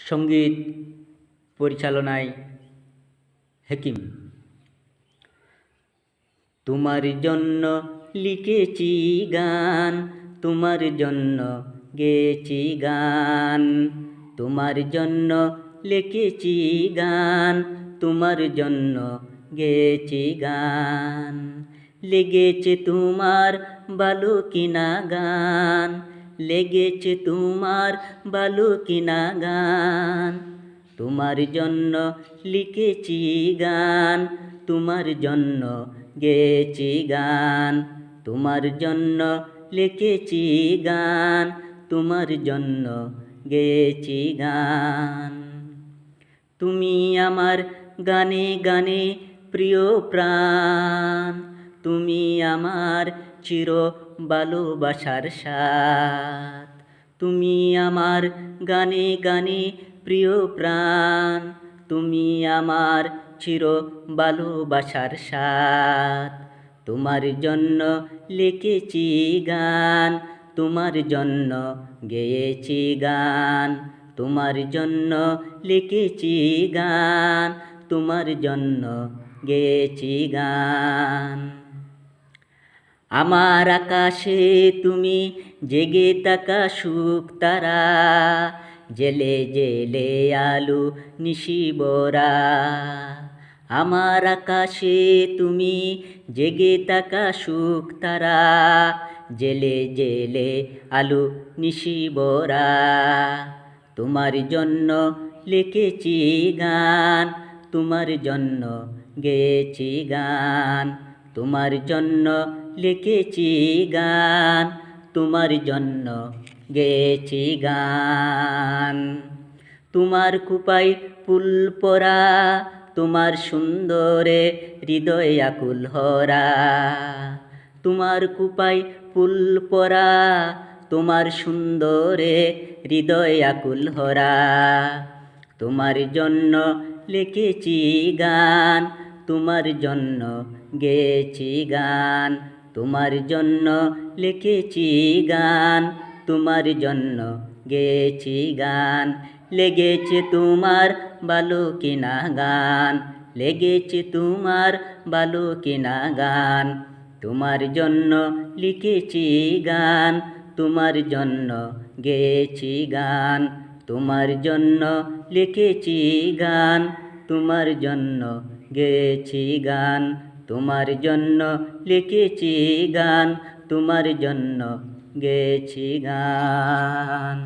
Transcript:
সঙ্গীত পরিচালনায় হাকিম। তোমার জন্য লিখেছি গান, তোমার জন্য গেয়েছি গান, তোমার জন্য লিখেছি গান, তোমার জন্য গেয়েছি গান। লেগেছে তোমার ভালো কিনা গান, লেগেছে তোমার ভালো কিনা গান। তোমার জন্য লিখেছি গান, তোমার জন্য গেয়েছি গান, তোমার জন্য লিখেছি গান, তোমার জন্য গেয়েছি গান। তুমি আমার গানে গানে প্রিয় প্রাণ, তুমি আমার চির ভালোবাসার সাথ। তুমি আমার গানে গানে প্রিয় প্রাণ, তুমি আমার চির ভালোবাসার সাথ। তোমার জন্য লিখেছি গান, তোমার জন্য গেয়েছি গান, তোমার জন্য লিখেছি গান, তোমার জন্য গেয়েছি গান। আমার আকাশে তুমি জেগে থাকা সুখ তারা, জেলে জেলে আলো নিশিবরা। আমার আকাশে তুমি জেগে থাকা সুখ তারা, জেলে জেলে আলো নিশিবরা। তোমার জন্য লিখেছি গান, তোমার জন্য গেয়েছি গান, তোমার জন্য লিখেছি গান, তোমার জন্য গেয়েছি গান। তোমার কুপাই ফুল পরা, তোমার সুন্দরে হৃদয় আকুল হরা। তোমার কুপাই ফুল পরা, তোমার সুন্দরে হৃদয় আকুল হরা। তোমার জন্য লিখেছি গান, তোমার জন্য গেয়েছি গান, তোমার জন্য লিখেছি গান, তোমার জন্য গেয়েছি গান। লেগেছে তোমার ভালো কিনা গান, লেগেছে তোমার ভালো কিনা গান। তোমার জন্য লিখেছি গান, তোমার জন্য গেয়েছি গান, তোমার জন্য লিখেছি গান, তোমার জন্য গেয়েছি গান, তোমার জন্য লিখেছি গান, তোমার জন্য গেয়েছি গান।